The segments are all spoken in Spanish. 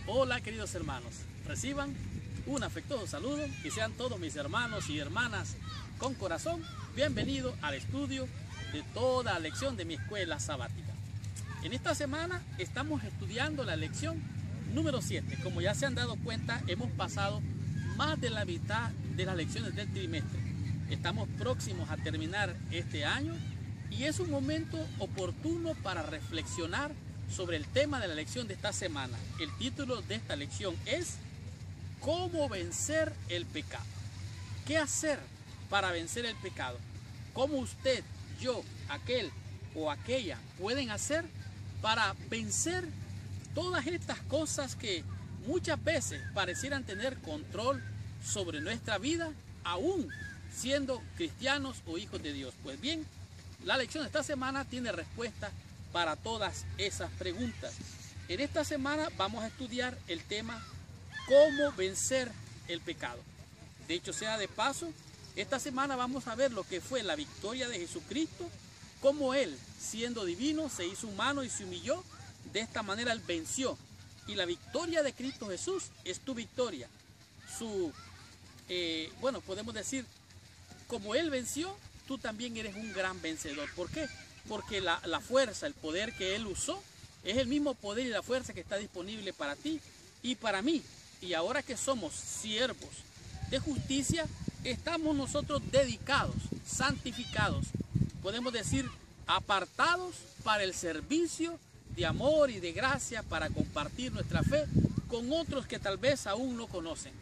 Hola queridos hermanos, reciban un afectuoso saludo y sean todos mis hermanos y hermanas con corazón bienvenidos al estudio de toda lección de mi escuela sabática. En esta semana estamos estudiando la lección número 7. Como ya se han dado cuenta, hemos pasado más de la mitad de las lecciones del trimestre. Estamos próximos a terminar este año y es un momento oportuno para reflexionar sobre el tema de la lección de esta semana. El título de esta lección es ¿Cómo vencer el pecado? ¿Qué hacer para vencer el pecado? ¿Cómo usted, yo, aquel o aquella pueden hacer para vencer todas estas cosas que muchas veces parecieran tener control sobre nuestra vida, aún siendo cristianos o hijos de Dios? Pues bien, la lección de esta semana tiene respuesta para todas esas preguntas. En esta semana vamos a estudiar el tema ¿Cómo vencer el pecado? De hecho sea de paso, esta semana vamos a ver lo que fue la victoria de Jesucristo, cómo Él, siendo divino, se hizo humano y se humilló. De esta manera Él venció. Y la victoria de Cristo Jesús es tu victoria. Podemos decir, como Él venció, tú también eres un gran vencedor. ¿Por qué? Porque la fuerza, el poder que Él usó, es el mismo poder y la fuerza que está disponible para ti y para mí. Y ahora que somos siervos de justicia, estamos nosotros dedicados, santificados, podemos decir, apartados para el servicio de amor y de gracia, para compartir nuestra fe con otros que tal vez aún no conocen.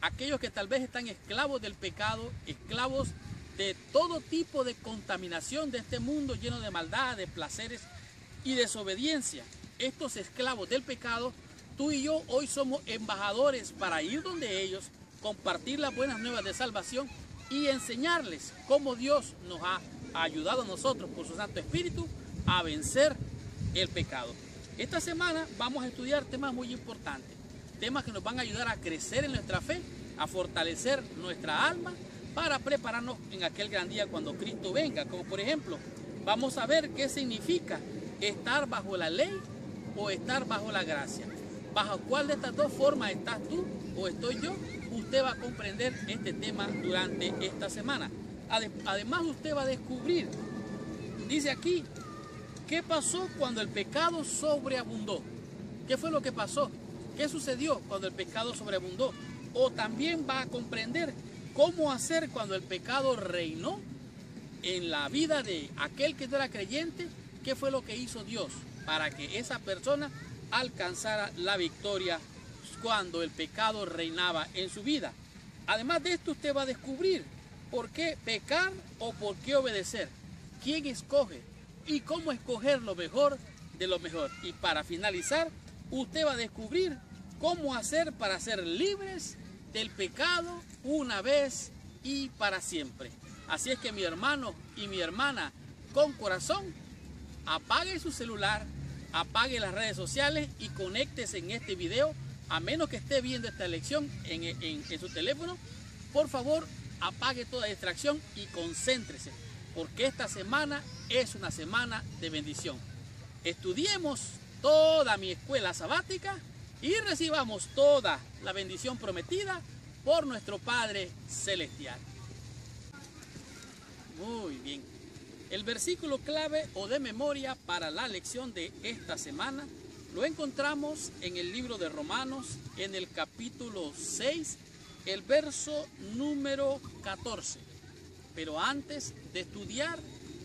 Aquellos que tal vez están esclavos del pecado, esclavos de todo tipo de contaminación de este mundo lleno de maldad, de placeres y desobediencia. Estos esclavos del pecado, tú y yo hoy somos embajadores para ir donde ellos, compartir las buenas nuevas de salvación y enseñarles cómo Dios nos ha ayudado a nosotros por su Santo Espíritu a vencer el pecado. Esta semana vamos a estudiar temas muy importantes, temas que nos van a ayudar a crecer en nuestra fe, a fortalecer nuestra alma, para prepararnos en aquel gran día cuando Cristo venga. Como por ejemplo, vamos a ver qué significa estar bajo la ley o estar bajo la gracia. ¿Bajo cuál de estas dos formas estás tú o estoy yo? Usted va a comprender este tema durante esta semana. Además, usted va a descubrir, dice aquí, ¿qué pasó cuando el pecado sobreabundó? ¿Qué fue lo que pasó? ¿Qué sucedió cuando el pecado sobreabundó? O también va a comprender cómo hacer cuando el pecado reinó en la vida de aquel que no era creyente. ¿Qué fue lo que hizo Dios para que esa persona alcanzara la victoria cuando el pecado reinaba en su vida? Además de esto, usted va a descubrir por qué pecar o por qué obedecer, quién escoge y cómo escoger lo mejor de lo mejor. Y para finalizar, usted va a descubrir cómo hacer para ser libres del pecado una vez y para siempre. Así es que mi hermano y mi hermana con corazón, apague su celular, apague las redes sociales y conéctese en este video. A menos que esté viendo esta lección en su teléfono, por favor apague toda distracción y concéntrese, porque esta semana es una semana de bendición. Estudiemos toda mi escuela sabática y recibamos toda la bendición prometida por nuestro Padre Celestial. Muy bien. El versículo clave o de memoria para la lección de esta semana lo encontramos en el libro de Romanos, en el capítulo 6, el verso número 14. Pero antes de estudiar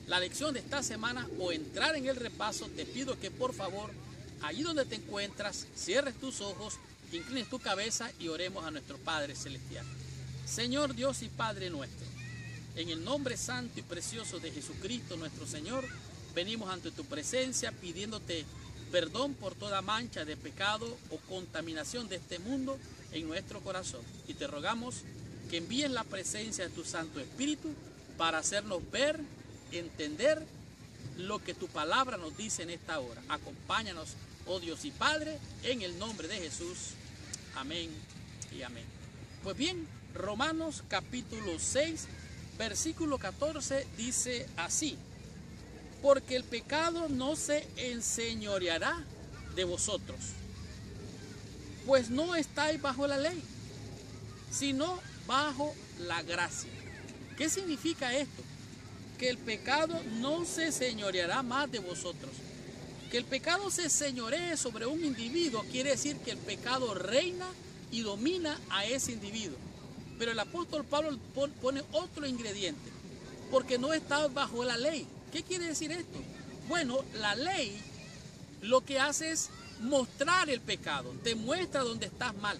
la lección de esta semana o entrar en el repaso, te pido que por favor, allí donde te encuentras, cierres tus ojos, inclines tu cabeza y oremos a nuestro Padre Celestial. Señor Dios y Padre nuestro, en el nombre santo y precioso de Jesucristo nuestro Señor, venimos ante tu presencia pidiéndote perdón por toda mancha de pecado o contaminación de este mundo en nuestro corazón. Y te rogamos que envíes la presencia de tu Santo Espíritu para hacernos ver, entender lo que tu palabra nos dice en esta hora. Acompáñanos, oh Dios y Padre, en el nombre de Jesús. Amén y amén. Pues bien, Romanos capítulo 6, versículo 14 dice así: porque el pecado no se enseñoreará de vosotros, pues no estáis bajo la ley, sino bajo la gracia. ¿Qué significa esto? Que el pecado no se señoreará más de vosotros. Que el pecado se señoree sobre un individuo quiere decir que el pecado reina y domina a ese individuo. Pero el apóstol Pablo pone otro ingrediente, porque no estás bajo la ley. ¿Qué quiere decir esto? Bueno, la ley lo que hace es mostrar el pecado, te muestra dónde estás mal.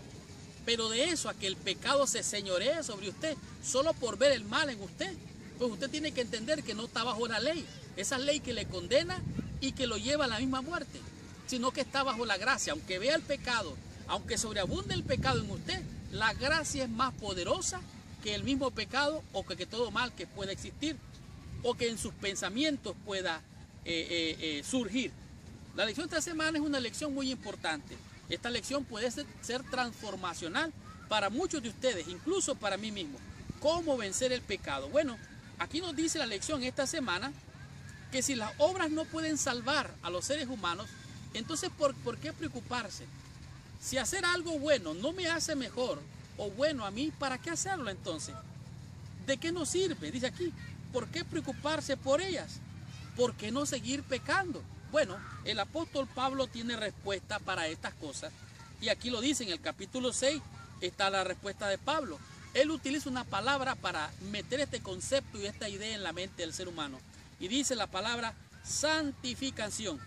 Pero de eso a que el pecado se señoree sobre usted solo por ver el mal en usted, pues usted tiene que entender que no está bajo la ley, esa ley que le condena y que lo lleva a la misma muerte, sino que está bajo la gracia. Aunque vea el pecado, aunque sobreabunde el pecado en usted, la gracia es más poderosa que el mismo pecado o que todo mal que pueda existir o que en sus pensamientos pueda surgir. La lección de esta semana es una lección muy importante. Esta lección puede ser transformacional para muchos de ustedes, incluso para mí mismo. ¿Cómo vencer el pecado? Bueno, aquí nos dice la lección esta semana que si las obras no pueden salvar a los seres humanos, entonces ¿por qué preocuparse? Si hacer algo bueno no me hace mejor o bueno a mí, ¿para qué hacerlo entonces? ¿De qué nos sirve? Dice aquí, ¿por qué preocuparse por ellas? ¿Por qué no seguir pecando? Bueno, el apóstol Pablo tiene respuesta para estas cosas y aquí lo dice en el capítulo 6, está la respuesta de Pablo. Él utiliza una palabra para meter este concepto y esta idea en la mente del ser humano y dice la palabra santificación,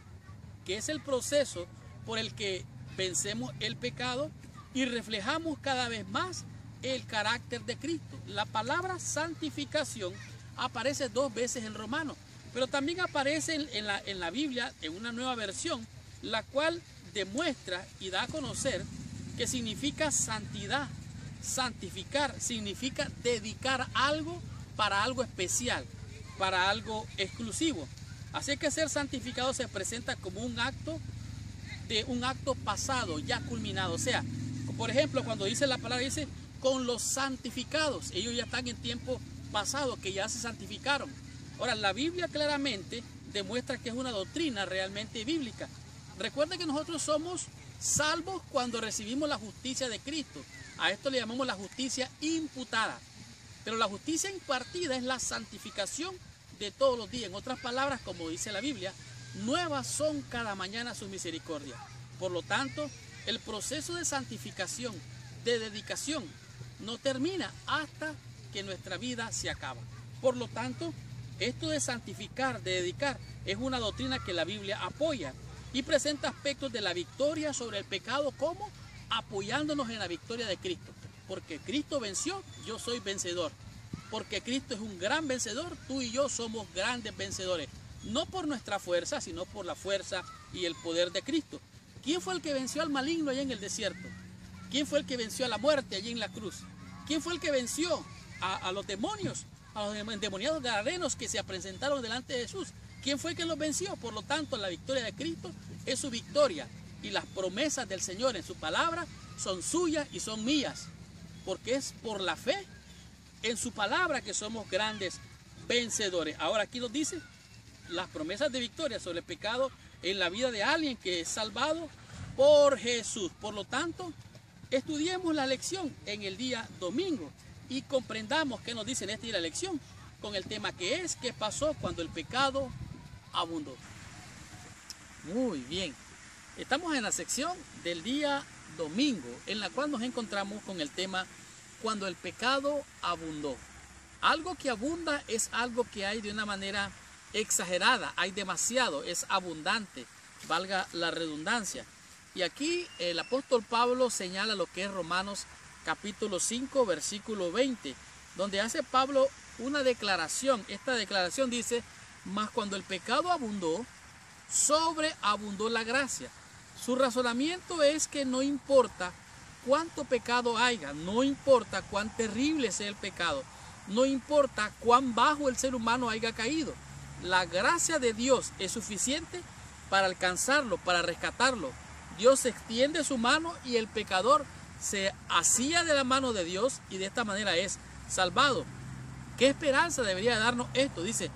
que es el proceso por el que vencemos el pecado y reflejamos cada vez más el carácter de Cristo. La palabra santificación aparece 2 veces en Romanos, pero también aparece en la Biblia, en una nueva versión, la cual demuestra y da a conocer que significa santidad. Santificar significa dedicar algo para algo especial, para algo exclusivo. Así que ser santificado se presenta como un acto pasado, ya culminado. O sea, por ejemplo, cuando dice la palabra, dice con los santificados. Ellos ya están en tiempo pasado, que ya se santificaron. Ahora, la Biblia claramente demuestra que es una doctrina realmente bíblica. Recuerden que nosotros somos salvos cuando recibimos la justicia de Cristo. A esto le llamamos la justicia imputada. Pero la justicia impartida es la santificación de todos los días. En otras palabras, como dice la Biblia, nuevas son cada mañana sus misericordias. Por lo tanto, el proceso de santificación, de dedicación, no termina hasta que nuestra vida se acaba. Por lo tanto, esto de santificar, de dedicar, es una doctrina que la Biblia apoya y presenta aspectos de la victoria sobre el pecado como apoyándonos en la victoria de Cristo. Porque Cristo venció, yo soy vencedor. Porque Cristo es un gran vencedor, tú y yo somos grandes vencedores. No por nuestra fuerza, sino por la fuerza y el poder de Cristo. ¿Quién fue el que venció al maligno allá en el desierto? ¿Quién fue el que venció a la muerte allí en la cruz? ¿Quién fue el que venció a los demonios? A los endemoniados gadarenos que se presentaron delante de Jesús. ¿Quién fue el que los venció? Por lo tanto, la victoria de Cristo es su victoria. Y las promesas del Señor en su palabra son suyas y son mías. Porque es por la fe en su palabra que somos grandes vencedores. Ahora aquí nos dice las promesas de victoria sobre el pecado en la vida de alguien que es salvado por Jesús. Por lo tanto, estudiemos la lección en el día domingo y comprendamos qué nos dice en esta lección con el tema que es, qué pasó cuando el pecado abundó. Muy bien, estamos en la sección del día domingo, en la cual nos encontramos con el tema cuando el pecado abundó. Algo que abunda es algo que hay de una manera exagerada, hay demasiado, es abundante, valga la redundancia. Y aquí el apóstol Pablo señala lo que es Romanos capítulo 5, versículo 20, donde hace Pablo una declaración. Esta declaración dice, mas cuando el pecado abundó, sobreabundó la gracia. Su razonamiento es que no importa cuánto pecado haya, no importa cuán terrible sea el pecado, no importa cuán bajo el ser humano haya caído, la gracia de Dios es suficiente para alcanzarlo, para rescatarlo. Dios extiende su mano y el pecador se asía de la mano de Dios y de esta manera es salvado. ¿Qué esperanza debería darnos esto? Dice,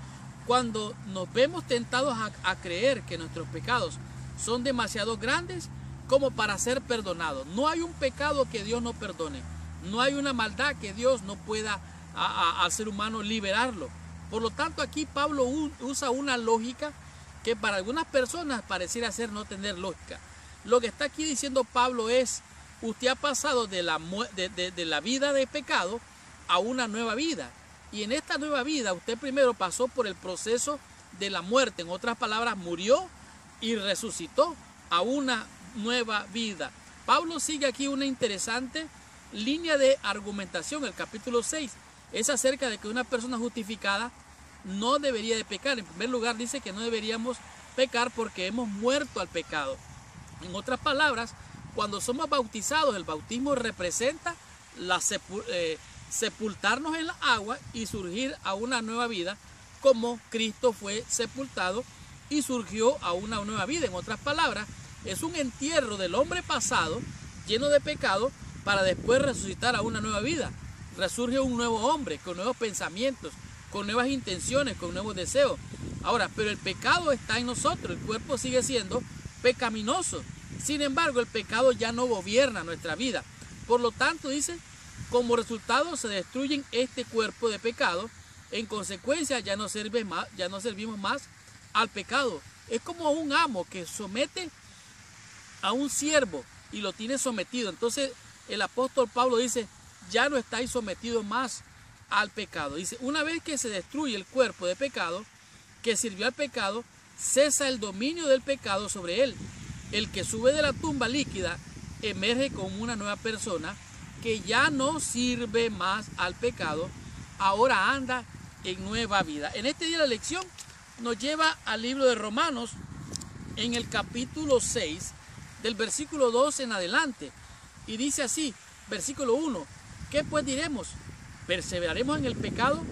cuando nos vemos tentados a creer que nuestros pecados son demasiado grandes, como para ser perdonado. No hay un pecado que Dios no perdone. No hay una maldad que Dios no pueda al ser humano liberarlo. Por lo tanto, aquí Pablo usa una lógica que para algunas personas pareciera ser no tener lógica. Lo que está aquí diciendo Pablo es: usted ha pasado de la vida de pecado a una nueva vida. Y en esta nueva vida usted primero pasó por el proceso de la muerte. En otras palabras, murió y resucitó a una nueva vida. Pablo sigue aquí una interesante línea de argumentación. El capítulo 6 es acerca de que una persona justificada no debería de pecar. En primer lugar, dice que no deberíamos pecar porque hemos muerto al pecado. En otras palabras, cuando somos bautizados, el bautismo representa sepultarnos en la agua y surgir a una nueva vida, como Cristo fue sepultado y surgió a una nueva vida. En otras palabras, es un entierro del hombre pasado lleno de pecado para después resucitar a una nueva vida. Resurge un nuevo hombre con nuevos pensamientos, con nuevas intenciones, con nuevos deseos. Ahora, pero el pecado está en nosotros, el cuerpo sigue siendo pecaminoso. Sin embargo, el pecado ya no gobierna nuestra vida. Por lo tanto, dice, como resultado se destruyen este cuerpo de pecado. En consecuencia, ya no servimos más al pecado. Es como un amo que somete a un siervo y lo tiene sometido. Entonces, el apóstol Pablo dice: ya no estáis sometidos más al pecado. Dice: una vez que se destruye el cuerpo de pecado que sirvió al pecado, cesa el dominio del pecado sobre él. El que sube de la tumba líquida emerge como una nueva persona que ya no sirve más al pecado, ahora anda en nueva vida. En este día la lección nos lleva al libro de Romanos, en el capítulo 6, del versículo 2 en adelante. Y dice así, versículo 1: ¿qué pues diremos? ¿Perseveraremos en el pecado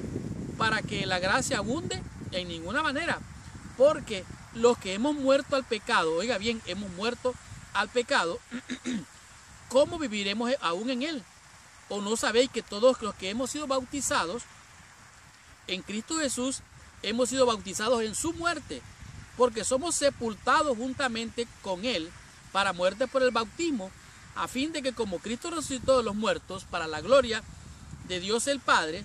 para que la gracia abunde? En ninguna manera, porque los que hemos muerto al pecado, oiga bien, hemos muerto al pecado, ¿cómo viviremos aún en él? ¿O no sabéis que todos los que hemos sido bautizados en Cristo Jesús, hemos sido bautizados en su muerte? Porque somos sepultados juntamente con él para muerte por el bautismo, a fin de que como Cristo resucitó de los muertos para la gloria de Dios el Padre,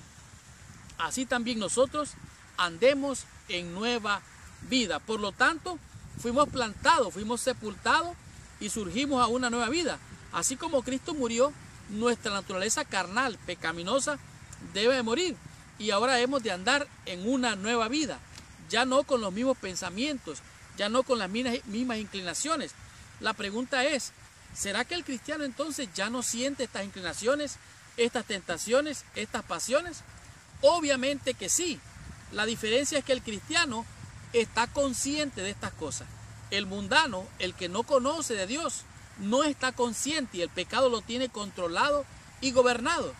así también nosotros andemos en nueva vida. Por lo tanto, fuimos plantados, fuimos sepultados y surgimos a una nueva vida. Así como Cristo murió, nuestra naturaleza carnal, pecaminosa, debe de morir. Y ahora hemos de andar en una nueva vida. Ya no con los mismos pensamientos, ya no con las mismas inclinaciones. La pregunta es, ¿será que el cristiano entonces ya no siente estas inclinaciones, estas tentaciones, estas pasiones? Obviamente que sí. La diferencia es que el cristiano está consciente de estas cosas. El mundano, el que no conoce de Dios, no está consciente y el pecado lo tiene controlado y gobernado.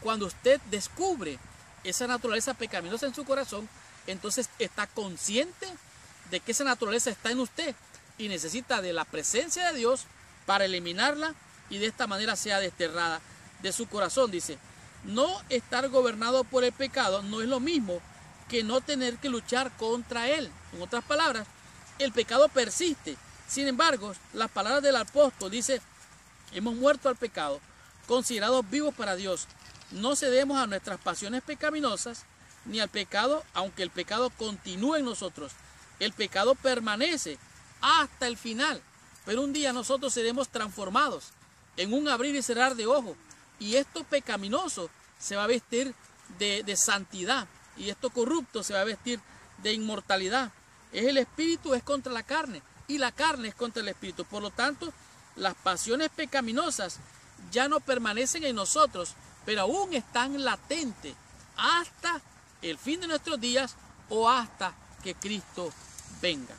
Cuando usted descubre esa naturaleza pecaminosa en su corazón, entonces está consciente de que esa naturaleza está en usted y necesita de la presencia de Dios para eliminarla y de esta manera sea desterrada de su corazón. Dice, no estar gobernado por el pecado no es lo mismo que no tener que luchar contra él. En otras palabras, el pecado persiste. Sin embargo, las palabras del apóstol dice, hemos muerto al pecado, considerados vivos para Dios. No cedemos a nuestras pasiones pecaminosas ni al pecado, aunque el pecado continúe en nosotros. El pecado permanece hasta el final, pero un día nosotros seremos transformados en un abrir y cerrar de ojos, y esto pecaminoso se va a vestir de santidad, y esto corrupto se va a vestir de inmortalidad. El espíritu es contra la carne y la carne es contra el espíritu. Por lo tanto, las pasiones pecaminosas ya no permanecen en nosotros, pero aún están latentes hasta el fin de nuestros días o hasta que Cristo venga.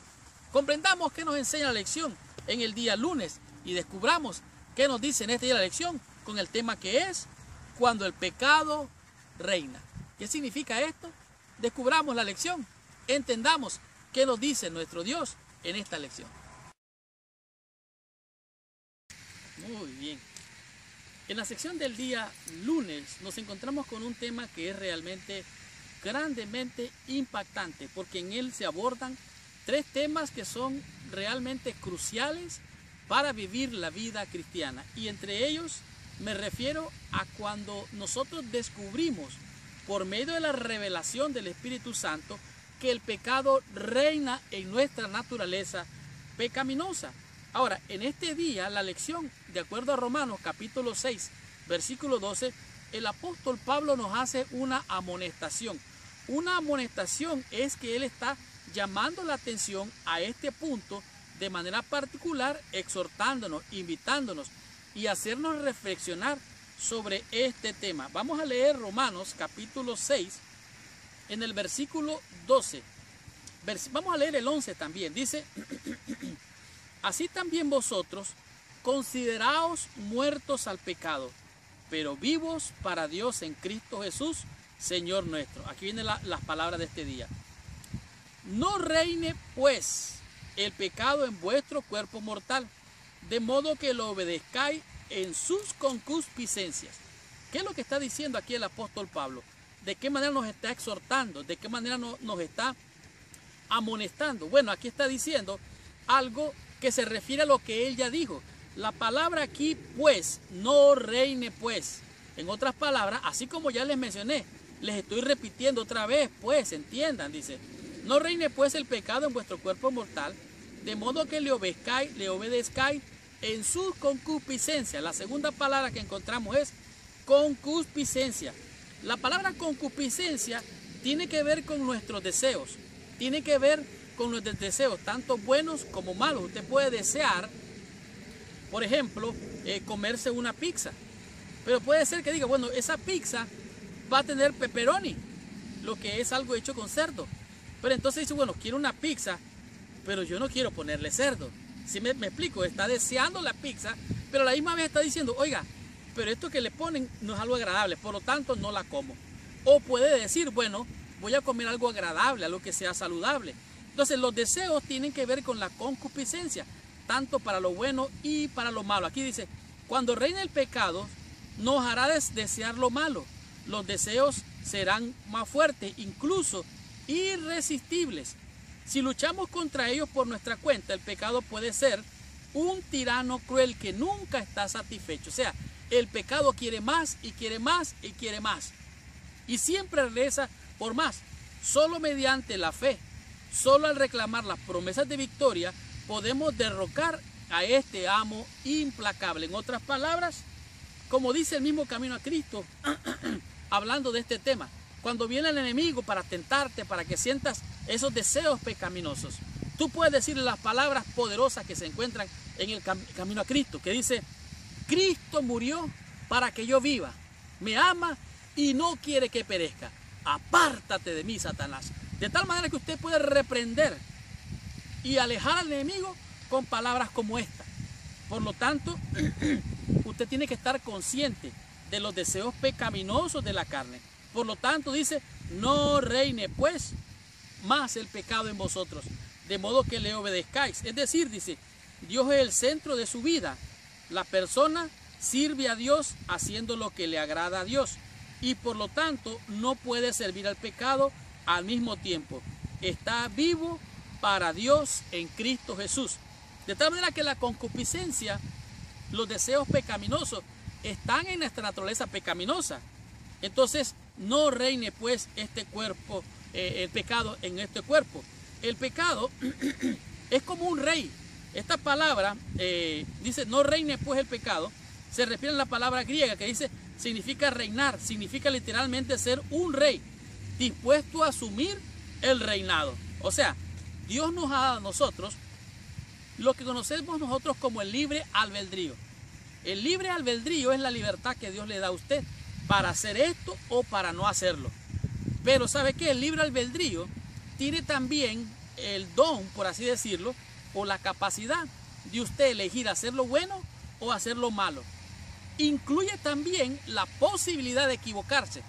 Comprendamos qué nos enseña la lección en el día lunes y descubramos qué nos dice en este día la lección con el tema que es cuando el pecado reina. ¿Qué significa esto? Descubramos la lección, entendamos qué nos dice nuestro Dios en esta lección. Muy bien. En la sección del día lunes nos encontramos con un tema que es realmente grandemente impactante, porque en él se abordan tres temas que son realmente cruciales para vivir la vida cristiana. Y entre ellos me refiero a cuando nosotros descubrimos por medio de la revelación del Espíritu Santo que el pecado reina en nuestra naturaleza pecaminosa. Ahora, en este día, la lección, de acuerdo a Romanos capítulo 6, versículo 12, el apóstol Pablo nos hace una amonestación. Una amonestación es que él está llamando la atención a este punto de manera particular, exhortándonos, invitándonos y hacernos reflexionar sobre este tema. Vamos a leer Romanos capítulo 6 en el versículo 12. Vamos a leer el 11 también. Dice, así también vosotros consideraos muertos al pecado, pero vivos para Dios en Cristo Jesús, Señor nuestro. Aquí vienen las palabras de este día. No reine pues el pecado en vuestro cuerpo mortal, de modo que lo obedezcáis en sus concupiscencias. ¿Qué es lo que está diciendo aquí el apóstol Pablo? ¿De qué manera nos está exhortando? ¿De qué manera nos está amonestando? Bueno, aquí está diciendo algo que se refiere a lo que él ya dijo. La palabra aquí, pues, no reine pues. En otras palabras, así como ya les mencioné, les estoy repitiendo otra vez, pues, entiendan, dice. No reine pues el pecado en vuestro cuerpo mortal, de modo que le obedezcáis en su concupiscencia. La segunda palabra que encontramos es concupiscencia. La palabra concupiscencia tiene que ver con nuestros deseos. Tiene que ver con nuestros deseos, tanto buenos como malos. Usted puede desear, por ejemplo, comerse una pizza. Pero puede ser que diga, bueno, esa pizza va a tener pepperoni, lo que es algo hecho con cerdo. Pero entonces dice, bueno, quiero una pizza, pero yo no quiero ponerle cerdo. Si me explico, está deseando la pizza, pero a la misma vez está diciendo, oiga, pero esto que le ponen no es algo agradable, por lo tanto no la como. O puede decir, bueno, voy a comer algo agradable, algo que sea saludable. Entonces los deseos tienen que ver con la concupiscencia, tanto para lo bueno y para lo malo. Aquí dice, cuando reine el pecado, nos hará desear lo malo. Los deseos serán más fuertes, incluso irresistibles. Si luchamos contra ellos por nuestra cuenta, el pecado puede ser un tirano cruel que nunca está satisfecho. O sea, el pecado quiere más y quiere más y quiere más. Y siempre regresa por más. Solo mediante la fe, solo al reclamar las promesas de victoria, podemos derrocar a este amo implacable. En otras palabras, como dice el mismo Camino a Cristo, hablando de este tema, cuando viene el enemigo para tentarte, para que sientas esos deseos pecaminosos, tú puedes decirle las palabras poderosas que se encuentran en el Camino a Cristo, que dice, Cristo murió para que yo viva, me ama y no quiere que perezca. Apártate de mí, Satanás. De tal manera que usted puede reprender y alejar al enemigo con palabras como esta. Por lo tanto, usted tiene que estar consciente de los deseos pecaminosos de la carne. Por lo tanto, dice, no reine pues más el pecado en vosotros, de modo que le obedezcáis. Es decir, dice, Dios es el centro de su vida. La persona sirve a Dios haciendo lo que le agrada a Dios. Y por lo tanto, no puede servir al pecado al mismo tiempo. Está vivo para Dios en Cristo Jesús. De tal manera que la concupiscencia, los deseos pecaminosos, están en nuestra naturaleza pecaminosa. Entonces, no reine pues este cuerpo, el pecado en este cuerpo. El pecado es como un rey. Esta palabra dice, no reine pues el pecado, se refiere a la palabra griega que dice, significa reinar, significa literalmente ser un rey, dispuesto a asumir el reinado. O sea, Dios nos ha dado a nosotros lo que conocemos nosotros como el libre albedrío. El libre albedrío es la libertad que Dios le da a usted para hacer esto o para no hacerlo. Pero ¿sabe qué? El libre albedrío tiene también el don, por así decirlo, o la capacidad de usted elegir hacer lo bueno o hacer lo malo. Incluye también la posibilidad de equivocarse.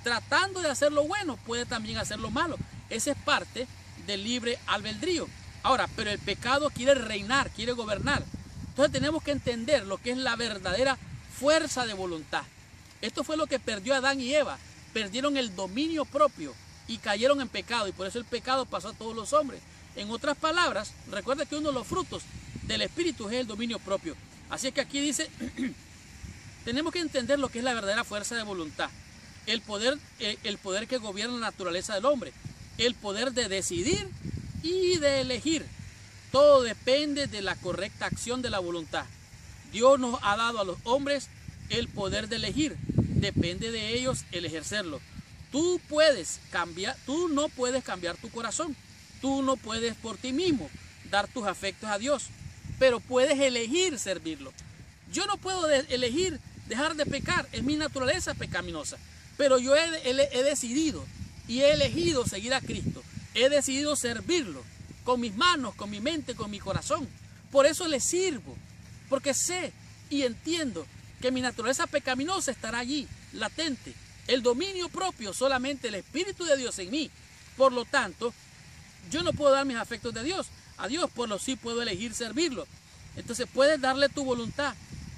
Tratando de hacer lo bueno, puede también hacer lo malo. Esa es parte del libre albedrío. Ahora, pero el pecado quiere reinar, quiere gobernar. Entonces tenemos que entender lo que es la verdadera fuerza de voluntad. Esto fue lo que perdió Adán y Eva. Perdieron el dominio propio y cayeron en pecado. Y por eso el pecado pasó a todos los hombres. En otras palabras, recuerda que uno de los frutos del espíritu es el dominio propio. Así que aquí dice, tenemos que entender lo que es la verdadera fuerza de voluntad. El poder que gobierna la naturaleza del hombre. El poder de decidir y de elegir. Todo depende de la correcta acción de la voluntad. Dios nos ha dado a los hombres el poder de elegir. Depende de ellos el ejercerlo. Tú no puedes cambiar tu corazón. Tú no puedes por ti mismo dar tus afectos a Dios. Pero puedes elegir servirlo. Yo no puedo elegir dejar de pecar. Es mi naturaleza pecaminosa. Pero yo he decidido y he elegido seguir a Cristo. He decidido servirlo con mis manos, con mi mente, con mi corazón. Por eso le sirvo. Porque sé y entiendo que mi naturaleza pecaminosa estará allí, latente. El dominio propio, solamente el Espíritu de Dios en mí. Por lo tanto, yo no puedo dar mis afectos a Dios, por lo sí puedo elegir servirlo. Entonces puedes darle tu voluntad.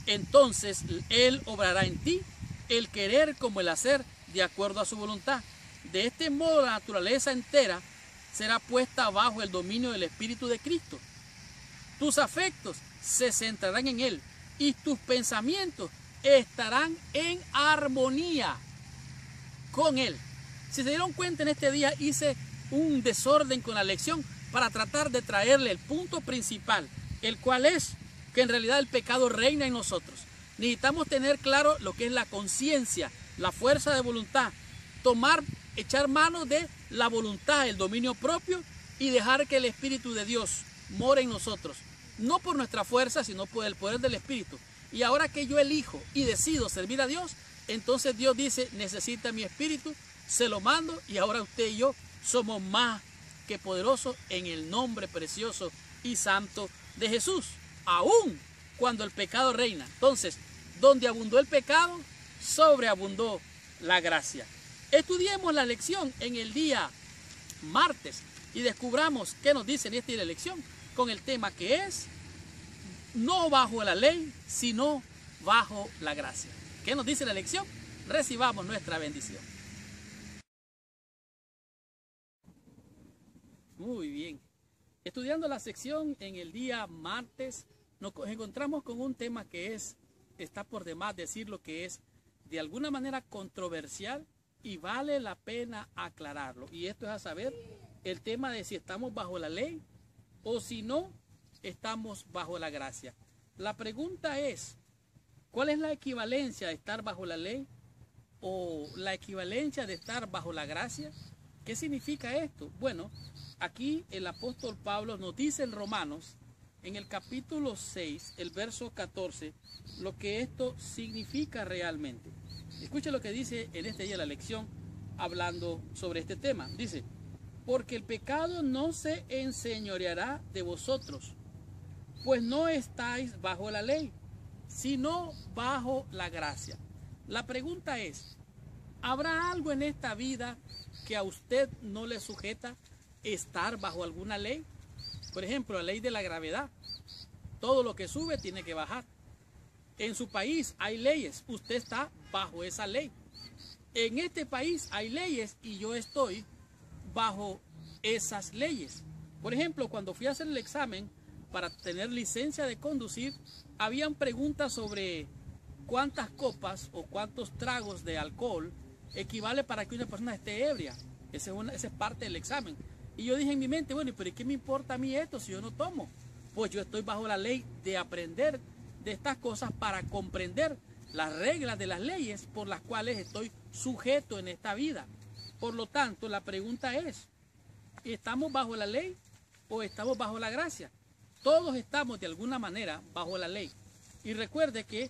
Entonces Él obrará en ti el querer como el hacer de acuerdo a su voluntad. De este modo la naturaleza entera será puesta bajo el dominio del Espíritu de Cristo. Tus afectos se centrarán en Él y tus pensamientos estarán en armonía con Él. Si se dieron cuenta, en este día hice un desorden con la lección para tratar de traerle el punto principal, el cual es que en realidad el pecado reina en nosotros. Necesitamos tener claro lo que es la conciencia, la fuerza de voluntad, echar mano de la voluntad, el dominio propio y dejar que el Espíritu de Dios more en nosotros. No por nuestra fuerza, sino por el poder del Espíritu. Y ahora que yo elijo y decido servir a Dios, entonces Dios dice, necesita mi Espíritu, se lo mando y ahora usted y yo somos más que poderosos en el nombre precioso y santo de Jesús. Aún cuando el pecado reina. Entonces, donde abundó el pecado, sobreabundó la gracia. Estudiemos la lección en el día martes y descubramos qué nos dice en esta lección con el tema que es no bajo la ley, sino bajo la gracia. ¿Qué nos dice la lección? Recibamos nuestra bendición. Muy bien. Estudiando la sección en el día martes, nos encontramos con un tema que está por demás decir lo que es de alguna manera controversial y vale la pena aclararlo. Y esto es a saber el tema de si estamos bajo la ley o si no estamos bajo la gracia. La pregunta es, ¿cuál es la equivalencia de estar bajo la ley o la equivalencia de estar bajo la gracia? ¿Qué significa esto? Bueno, aquí el apóstol Pablo nos dice en Romanos, en el capítulo 6, el verso 14, lo que esto significa realmente. Escuche lo que dice en este día la lección hablando sobre este tema. Dice, porque el pecado no se enseñoreará de vosotros, pues no estáis bajo la ley, sino bajo la gracia. La pregunta es, ¿habrá algo en esta vida que a usted no le sujeta estar bajo alguna ley? Por ejemplo, la ley de la gravedad. Todo lo que sube tiene que bajar. En su país hay leyes, usted está bajo esa ley. En este país hay leyes y yo estoy bajo esas leyes. Por ejemplo, cuando fui a hacer el examen para tener licencia de conducir, habían preguntas sobre cuántas copas o cuántos tragos de alcohol equivale para que una persona esté ebria. Esa es parte del examen. Y yo dije en mi mente, bueno, pero ¿qué me importa a mí esto si yo no tomo? Pues yo estoy bajo la ley de aprender de estas cosas para comprender las reglas de las leyes por las cuales estoy sujeto en esta vida. Por lo tanto, la pregunta es, ¿estamos bajo la ley o estamos bajo la gracia? Todos estamos de alguna manera bajo la ley. Y recuerde que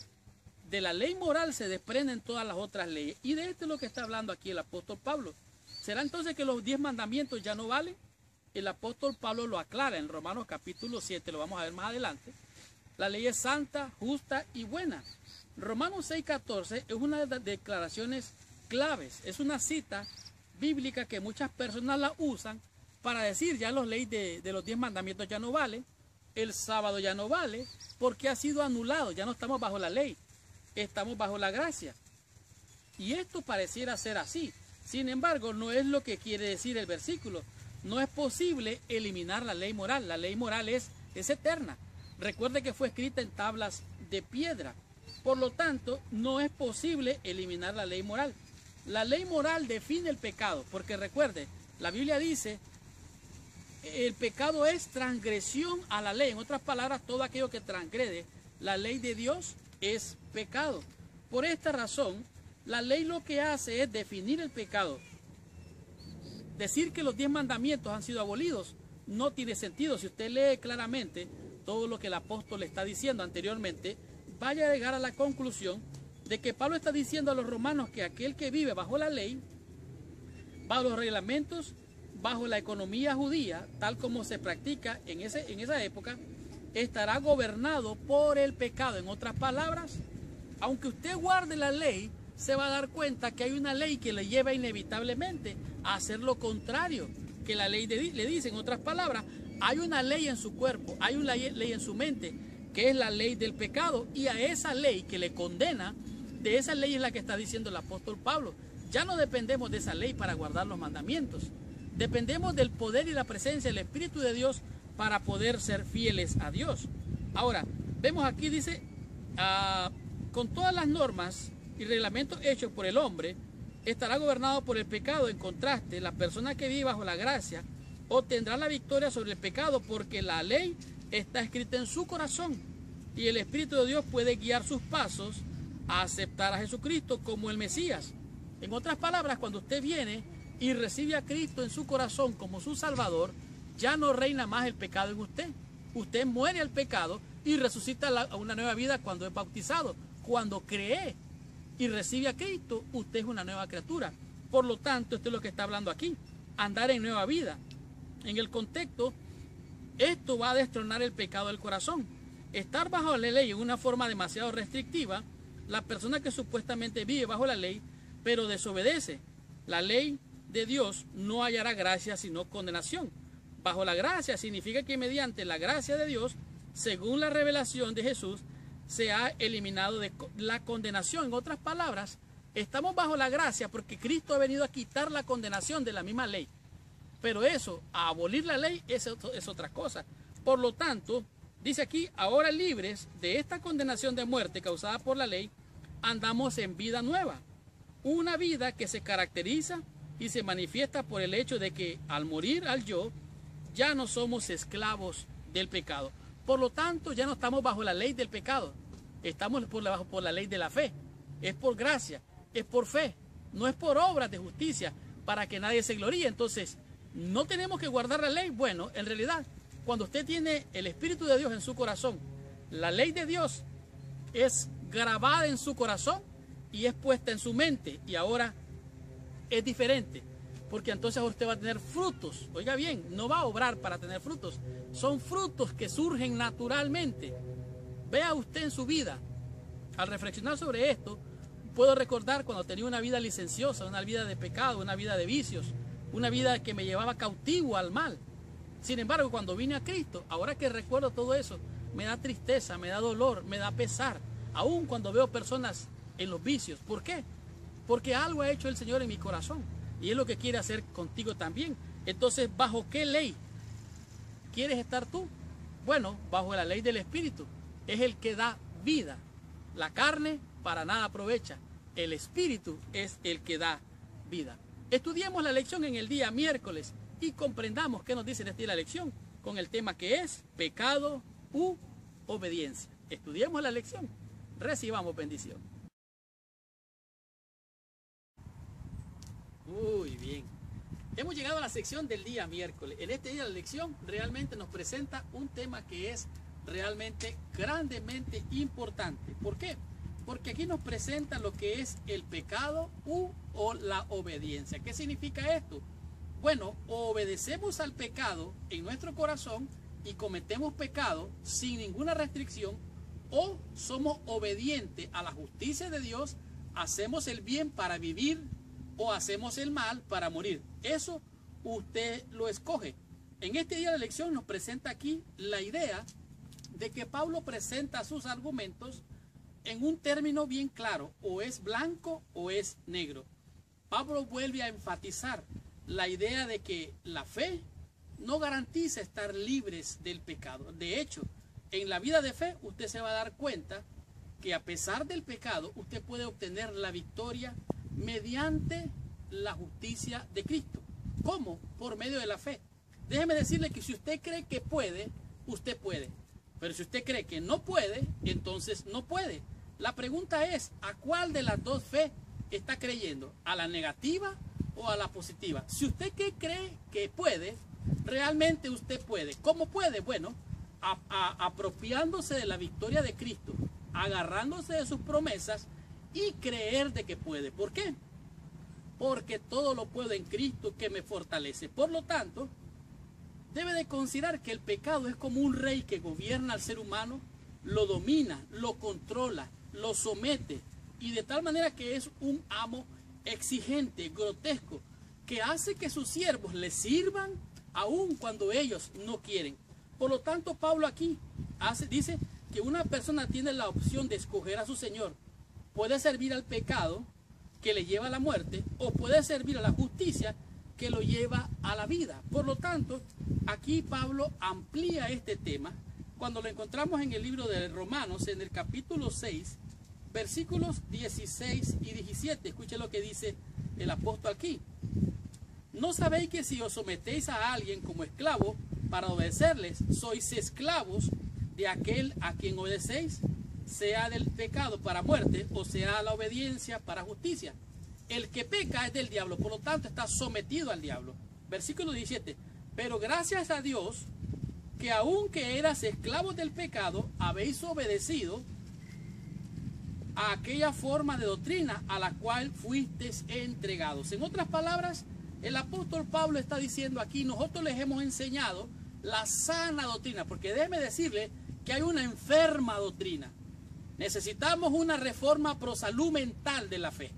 de la ley moral se desprenden todas las otras leyes. Y de esto es lo que está hablando aquí el apóstol Pablo. ¿Será entonces que los 10 mandamientos ya no valen? El apóstol Pablo lo aclara en Romanos capítulo 7, lo vamos a ver más adelante. La ley es santa, justa y buena. Romanos 6:14 es una de las declaraciones claves. Es una cita bíblica que muchas personas la usan para decir ya las leyes de los 10 mandamientos ya no valen. El sábado ya no vale porque ha sido anulado. Ya no estamos bajo la ley. Estamos bajo la gracia. Y esto pareciera ser así. Sin embargo, no es lo que quiere decir el versículo. No es posible eliminar la ley moral. La ley moral es eterna. Recuerde que fue escrita en tablas de piedra. Por lo tanto, no es posible eliminar la ley moral. La ley moral define el pecado, porque recuerde, la Biblia dice, el pecado es transgresión a la ley. En otras palabras, todo aquello que transgrede la ley de Dios es pecado. Por esta razón, la ley lo que hace es definir el pecado. Decir que los 10 mandamientos han sido abolidos no tiene sentido. Si usted lee claramente todo lo que el apóstol le está diciendo anteriormente, vaya a llegar a la conclusión de que Pablo está diciendo a los romanos que aquel que vive bajo la ley, bajo los reglamentos, bajo la economía judía, tal como se practica en esa época, estará gobernado por el pecado. En otras palabras, aunque usted guarde la ley, se va a dar cuenta que hay una ley que le lleva inevitablemente a hacer lo contrario que la ley le dice. En otras palabras, hay una ley en su cuerpo, hay una ley en su mente, que es la ley del pecado, y a esa ley que le condena, de esa ley es la que está diciendo el apóstol Pablo. Ya no dependemos de esa ley para guardar los mandamientos. Dependemos del poder y la presencia del Espíritu de Dios para poder ser fieles a Dios. Ahora, vemos aquí, dice, con todas las normas y reglamentos hechos por el hombre, estará gobernado por el pecado. En contraste, la persona que vive bajo la gracia obtendrá la victoria sobre el pecado, porque la ley está escrita en su corazón y el Espíritu de Dios puede guiar sus pasos a aceptar a Jesucristo como el Mesías. En otras palabras, cuando usted viene y recibe a Cristo en su corazón como su Salvador, ya no reina más el pecado en usted. Usted muere al pecado y resucita a una nueva vida cuando es bautizado. Cuando cree y recibe a Cristo, usted es una nueva criatura. Por lo tanto, esto es lo que está hablando aquí, andar en nueva vida. En el contexto, esto va a destronar el pecado del corazón. Estar bajo la ley en una forma demasiado restrictiva, la persona que supuestamente vive bajo la ley, pero desobedece la ley de Dios, no hallará gracia sino condenación. Bajo la gracia significa que mediante la gracia de Dios, según la revelación de Jesús, se ha eliminado de la condenación. En otras palabras, estamos bajo la gracia porque Cristo ha venido a quitar la condenación de la misma ley. Pero eso, a abolir la ley, es otra cosa. Por lo tanto, dice aquí, ahora libres de esta condenación de muerte causada por la ley, andamos en vida nueva. Una vida que se caracteriza y se manifiesta por el hecho de que al morir al yo, ya no somos esclavos del pecado. Por lo tanto, ya no estamos bajo la ley del pecado. Estamos por la ley de la fe. Es por gracia, es por fe. No es por obras de justicia para que nadie se gloríe. Entonces, ¿no tenemos que guardar la ley? Bueno, en realidad, cuando usted tiene el Espíritu de Dios en su corazón, la ley de Dios es grabada en su corazón y es puesta en su mente. Y ahora es diferente, porque entonces usted va a tener frutos. Oiga bien, no va a obrar para tener frutos. Son frutos que surgen naturalmente. Vea usted en su vida. Al reflexionar sobre esto, puedo recordar cuando tenía una vida licenciosa, una vida de pecado, una vida de vicios, una vida que me llevaba cautivo al mal. Sin embargo, cuando vine a Cristo, ahora que recuerdo todo eso, me da tristeza, me da dolor, me da pesar, aun cuando veo personas en los vicios. ¿Por qué? Porque algo ha hecho el Señor en mi corazón y es lo que quiere hacer contigo también. Entonces, ¿bajo qué ley quieres estar tú? Bueno, bajo la ley del Espíritu. Es el que da vida. La carne para nada aprovecha. El Espíritu es el que da vida. Estudiemos la lección en el día miércoles y comprendamos qué nos dice en esta lección con el tema que es pecado u obediencia. Estudiemos la lección. Recibamos bendición. Muy bien. Hemos llegado a la sección del día miércoles. En este día la lección realmente nos presenta un tema que es realmente grandemente importante. ¿Por qué? Porque aquí nos presenta lo que es el pecado o la obediencia. ¿Qué significa esto? Bueno, o obedecemos al pecado en nuestro corazón y cometemos pecado sin ninguna restricción, o somos obedientes a la justicia de Dios, hacemos el bien para vivir o hacemos el mal para morir. Eso usted lo escoge. En este día de lección nos presenta aquí la idea de que Pablo presenta sus argumentos en un término bien claro, o es blanco o es negro. Pablo vuelve a enfatizar la idea de que la fe no garantiza estar libres del pecado. De hecho, en la vida de fe usted se va a dar cuenta que a pesar del pecado, usted puede obtener la victoria mediante la justicia de Cristo. ¿Cómo? Por medio de la fe. Déjeme decirle que si usted cree que puede, usted puede. Pero si usted cree que no puede, entonces no puede. La pregunta es, ¿a cuál de las dos fe está creyendo? ¿A la negativa o a la positiva? Si usted cree que puede, realmente usted puede. ¿Cómo puede? Bueno, apropiándose de la victoria de Cristo, agarrándose de sus promesas y creer de que puede. ¿Por qué? Porque todo lo puedo en Cristo que me fortalece. Por lo tanto, debe de considerar que el pecado es como un rey que gobierna al ser humano, lo domina, lo controla, lo somete, y de tal manera que es un amo exigente, grotesco, que hace que sus siervos le sirvan aun cuando ellos no quieren. Por lo tanto, Pablo aquí dice que una persona tiene la opción de escoger a su Señor. Puede servir al pecado, que le lleva a la muerte, o puede servir a la justicia, que lo lleva a la vida. Por lo tanto, aquí Pablo amplía este tema cuando lo encontramos en el libro de Romanos, en el capítulo 6, versículos 16 y 17. Escuche lo que dice el apóstol aquí. ¿No sabéis que si os sometéis a alguien como esclavo para obedecerles, sois esclavos de aquel a quien obedecéis, sea del pecado para muerte o sea la obediencia para justicia? El que peca es del diablo, por lo tanto está sometido al diablo. Versículo 17. Pero gracias a Dios que aunque eras esclavos del pecado, habéis obedecido a aquella forma de doctrina a la cual fuisteis entregados. En otras palabras, el apóstol Pablo está diciendo aquí, nosotros les hemos enseñado la sana doctrina, porque déjeme decirle que hay una enferma doctrina. Necesitamos una reforma pro salud mental de la fe.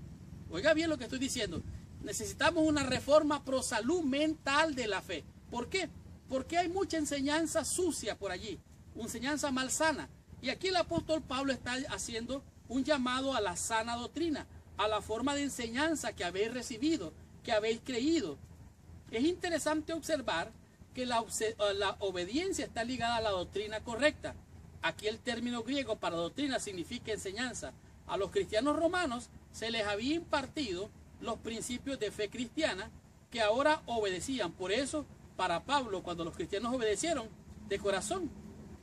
Oiga bien lo que estoy diciendo. Necesitamos una reforma pro salud mental de la fe. ¿Por qué? Porque hay mucha enseñanza sucia por allí, enseñanza malsana. Y aquí el apóstol Pablo está haciendo un llamado a la sana doctrina, a la forma de enseñanza que habéis recibido, que habéis creído. Es interesante observar que la obediencia está ligada a la doctrina correcta. Aquí el término griego para doctrina significa enseñanza. A los cristianos romanos se les había impartido los principios de fe cristiana que ahora obedecían. Por eso, para Pablo, cuando los cristianos obedecieron de corazón,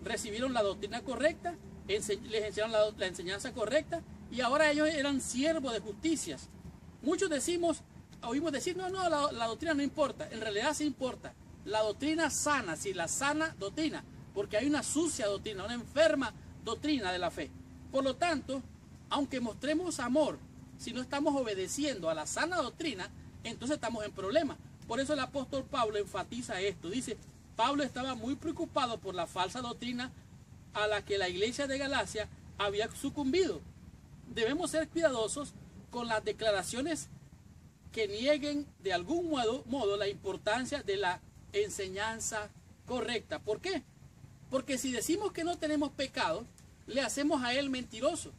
recibieron la doctrina correcta, les enseñaron la enseñanza correcta, y ahora ellos eran siervos de justicias. Muchos oímos decir, no, la doctrina no importa. En realidad sí importa. La doctrina sana, sí, la sana doctrina, porque hay una sucia doctrina, una enferma doctrina de la fe. Por lo tanto, aunque mostremos amor, si no estamos obedeciendo a la sana doctrina, entonces estamos en problemas. Por eso el apóstol Pablo enfatiza esto. Dice, Pablo estaba muy preocupado por la falsa doctrina a la que la iglesia de Galacia había sucumbido. Debemos ser cuidadosos con las declaraciones que nieguen de algún modo la importancia de la enseñanza correcta. ¿Por qué? Porque si decimos que no tenemos pecado, le hacemos a él mentiroso.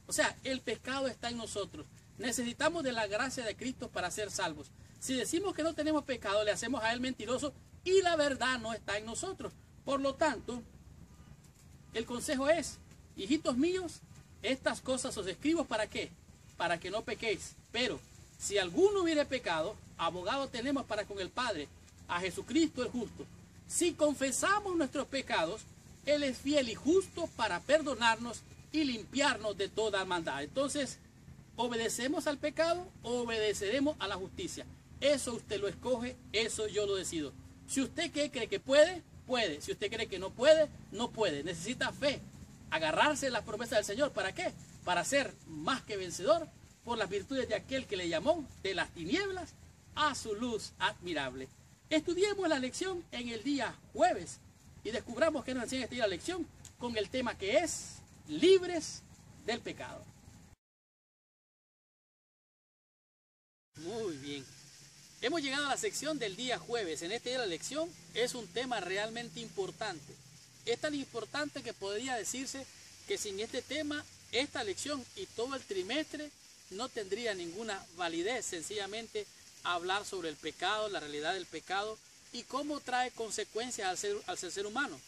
O sea, el pecado está en nosotros. Necesitamos de la gracia de Cristo para ser salvos. Si decimos que no tenemos pecado, le hacemos a él mentiroso y la verdad no está en nosotros. Por lo tanto, el consejo es, hijitos míos, estas cosas os escribo ¿para qué? Para que no pequéis. Pero si alguno hubiere pecado, abogado tenemos para con el Padre, a Jesucristo el justo. Si confesamos nuestros pecados, Él es fiel y justo para perdonarnos y limpiarnos de toda maldad. Entonces, ¿obedecemos al pecado o obedeceremos a la justicia? Eso usted lo escoge, eso yo lo decido. Si usted cree que puede, puede. Si usted cree que no puede, no puede. Necesita fe, agarrarse a las promesas del Señor. ¿Para qué? Para ser más que vencedor por las virtudes de aquel que le llamó de las tinieblas a su luz admirable. Estudiemos la lección en el día jueves y descubramos que nos enseña esta lección con el tema que es libres del pecado. Muy bien. Hemos llegado a la sección del día jueves. En este día de la lección es un tema realmente importante. Es tan importante que podría decirse que sin este tema, esta lección y todo el trimestre no tendría ninguna validez. Sencillamente hablar sobre el pecado, la realidad del pecado y cómo trae consecuencias al ser humano.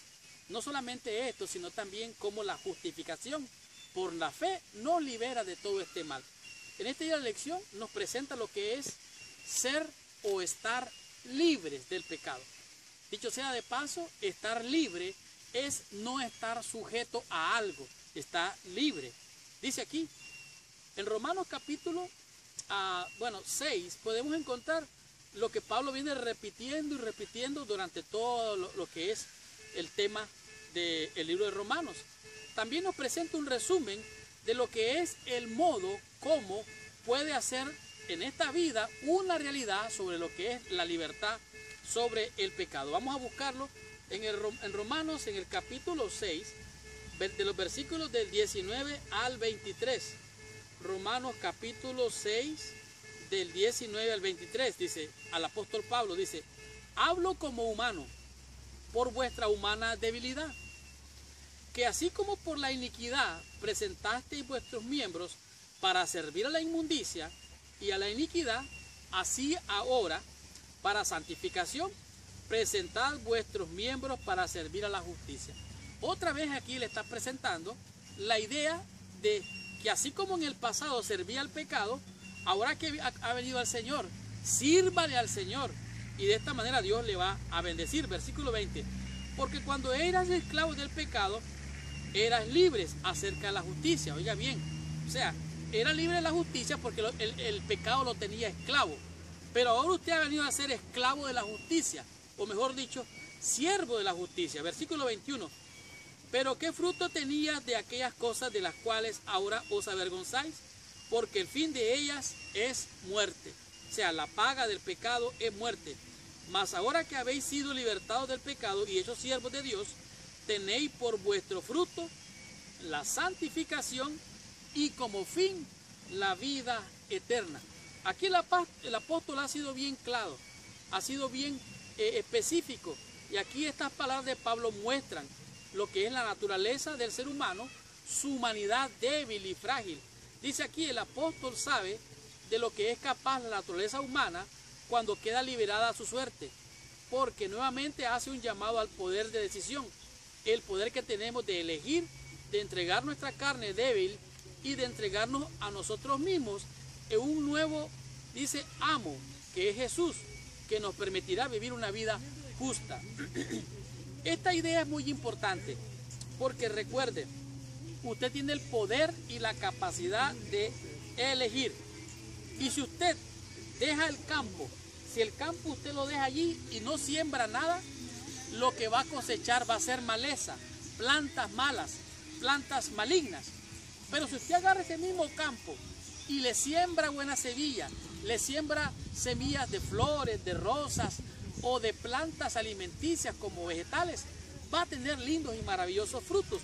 No solamente esto, sino también cómo la justificación por la fe nos libera de todo este mal. En esta día de la lección nos presenta lo que es ser o estar libres del pecado. Dicho sea de paso, estar libre es no estar sujeto a algo, está libre. Dice aquí, en Romanos capítulo 6, podemos encontrar lo que Pablo viene repitiendo y repitiendo durante todo lo que es el tema del libro de Romanos. También nos presenta un resumen de lo que es el modo como puede hacer en esta vida una realidad sobre lo que es la libertad sobre el pecado. Vamos a buscarlo en Romanos, en el capítulo 6, de los versículos del 19 al 23. Romanos capítulo 6, del 19 al 23, dice, al apóstol Pablo, dice, hablo como humano, por vuestra humana debilidad, que así como por la iniquidad presentasteis vuestros miembros para servir a la inmundicia y a la iniquidad, así ahora, para santificación, presentad vuestros miembros para servir a la justicia. Otra vez aquí le está presentando la idea de que así como en el pasado servía al pecado, ahora que ha venido al Señor, sírvale al Señor. Y de esta manera Dios le va a bendecir. Versículo 20. Porque cuando eras esclavos del pecado, eras libres acerca de la justicia. Oiga bien, o sea, era libre de la justicia porque el pecado lo tenía esclavo. Pero ahora usted ha venido a ser esclavo de la justicia, o mejor dicho, siervo de la justicia. Versículo 21. Pero ¿qué fruto tenías de aquellas cosas de las cuales ahora os avergonzáis? Porque el fin de ellas es muerte. O sea, la paga del pecado es muerte. Mas ahora que habéis sido libertados del pecado y hechos siervos de Dios, tenéis por vuestro fruto la santificación y como fin la vida eterna. Aquí el apóstol ha sido bien claro, ha sido bien específico. Y aquí estas palabras de Pablo muestran lo que es la naturaleza del ser humano, su humanidad débil y frágil. Dice aquí, el apóstol sabe de lo que es capaz la naturaleza humana cuando queda liberada a su suerte, porque nuevamente hace un llamado al poder de decisión, el poder que tenemos de elegir, de entregar nuestra carne débil y de entregarnos a nosotros mismos en un nuevo, dice, amo, que es Jesús, que nos permitirá vivir una vida justa. Esta idea es muy importante, porque recuerde, usted tiene el poder y la capacidad de elegir. Y si usted deja el campo, si el campo usted lo deja allí y no siembra nada, lo que va a cosechar va a ser maleza, plantas malas, plantas malignas. Pero si usted agarra ese mismo campo y le siembra buena semilla, le siembra semillas de flores, de rosas o de plantas alimenticias como vegetales, va a tener lindos y maravillosos frutos.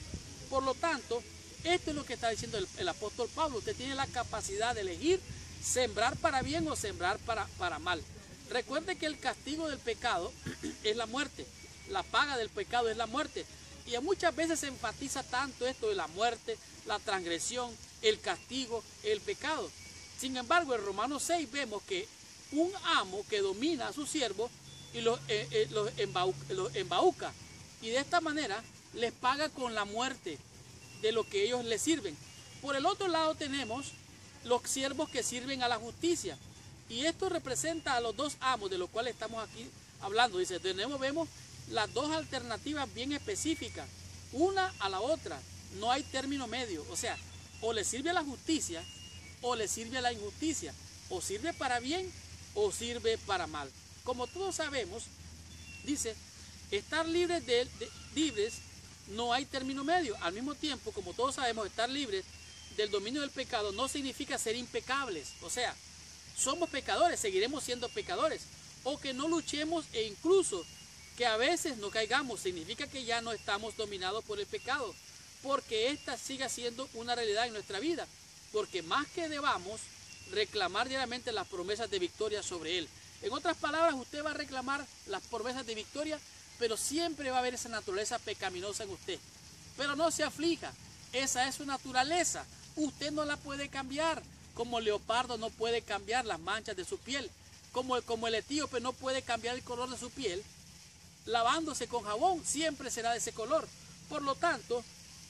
Por lo tanto, esto es lo que está diciendo el apóstol Pablo. Usted tiene la capacidad de elegir sembrar para bien o sembrar para mal. Recuerde que el castigo del pecado es la muerte. La paga del pecado es la muerte. Y muchas veces se enfatiza tanto esto de la muerte, la transgresión, el castigo, el pecado. Sin embargo, en Romanos 6 vemos que un amo que domina a sus siervos y los embauca. Y de esta manera les paga con la muerte de lo que ellos les sirven. Por el otro lado tenemos los siervos que sirven a la justicia. Y esto representa a los dos amos de los cuales estamos aquí hablando. Dice, vemos las dos alternativas bien específicas, una a la otra. No hay término medio. O sea, o le sirve a la justicia o le sirve a la injusticia. O sirve para bien o sirve para mal. Como todos sabemos, dice, estar libres libres no hay término medio. Al mismo tiempo, como todos sabemos, estar libres del dominio del pecado no significa ser impecables. O sea, somos pecadores, seguiremos siendo pecadores. O que no luchemos e incluso que a veces no caigamos, significa que ya no estamos dominados por el pecado. Porque esta siga siendo una realidad en nuestra vida. Porque más que debamos reclamar diariamente las promesas de victoria sobre él. En otras palabras, usted va a reclamar las promesas de victoria, pero siempre va a haber esa naturaleza pecaminosa en usted. Pero no se aflija, esa es su naturaleza. Usted no la puede cambiar, como el leopardo no puede cambiar las manchas de su piel, como el etíope no puede cambiar el color de su piel. lavándose con jabón, siempre será de ese color. Por lo tanto,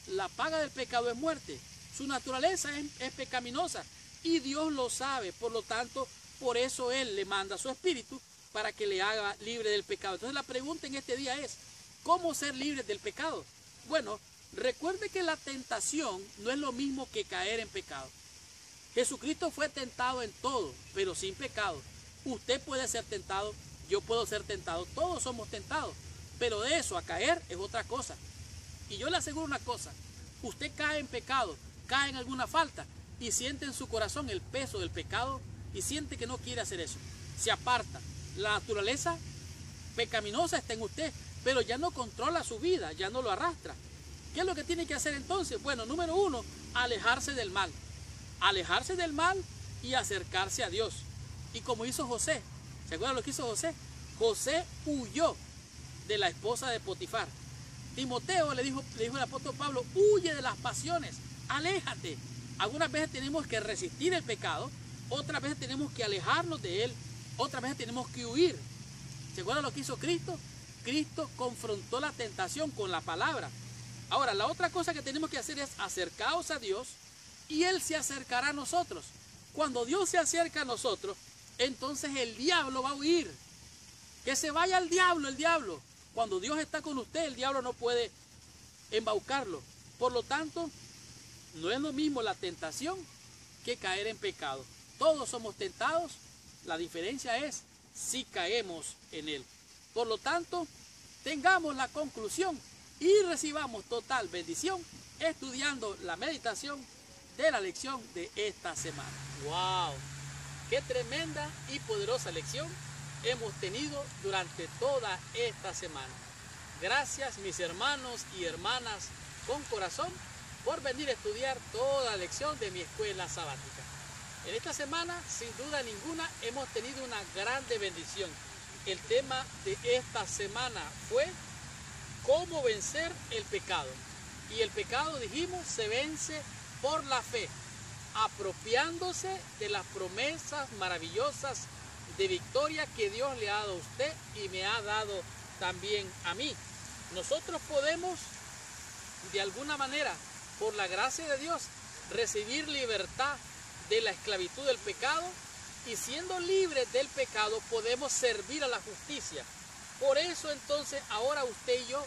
la paga del pecado es muerte. Su naturaleza es pecaminosa y Dios lo sabe. Por lo tanto, por eso Él le manda a su espíritu para que le haga libre del pecado. Entonces la pregunta en este día es, ¿cómo ser libre del pecado? Bueno, recuerde que la tentación no es lo mismo que caer en pecado. Jesucristo fue tentado en todo, pero sin pecado. Usted puede ser tentado, yo puedo ser tentado, todos somos tentados. Pero de eso a caer es otra cosa. Y yo le aseguro una cosa, usted cae en pecado, cae en alguna falta y siente en su corazón el peso del pecado y siente que no quiere hacer eso. Se aparta. La naturaleza pecaminosa está en usted, pero ya no controla su vida, ya no lo arrastra. ¿Qué es lo que tiene que hacer entonces? Bueno, número uno, alejarse del mal. Alejarse del mal y acercarse a Dios. Y como hizo José, ¿se acuerdan lo que hizo José? José huyó de la esposa de Potifar. Timoteo le dijo el apóstol Pablo, huye de las pasiones, aléjate. Algunas veces tenemos que resistir el pecado, otras veces tenemos que alejarnos de él, otras veces tenemos que huir. ¿Se acuerdan lo que hizo Cristo? Cristo confrontó la tentación con la palabra. Ahora, la otra cosa que tenemos que hacer es acercaos a Dios y Él se acercará a nosotros. Cuando Dios se acerca a nosotros, entonces el diablo va a huir. Que se vaya el diablo. Cuando Dios está con usted, el diablo no puede embaucarlo. Por lo tanto, no es lo mismo la tentación que caer en pecado. Todos somos tentados, la diferencia es si caemos en él. Por lo tanto, tengamos la conclusión y recibamos total bendición estudiando la meditación de la lección de esta semana. ¡Wow! ¡Qué tremenda y poderosa lección hemos tenido durante toda esta semana! Gracias, mis hermanos y hermanas con corazón, por venir a estudiar toda la lección de mi escuela sabática. En esta semana, sin duda ninguna, hemos tenido una grande bendición. El tema de esta semana fue cómo vencer el pecado. Y el pecado, dijimos, se vence por la fe, apropiándose de las promesas maravillosas de victoria que Dios le ha dado a usted y me ha dado también a mí. Nosotros podemos, de alguna manera, por la gracia de Dios, recibir libertad de la esclavitud del pecado, y siendo libres del pecado podemos servir a la justicia. Por eso entonces ahora usted y yo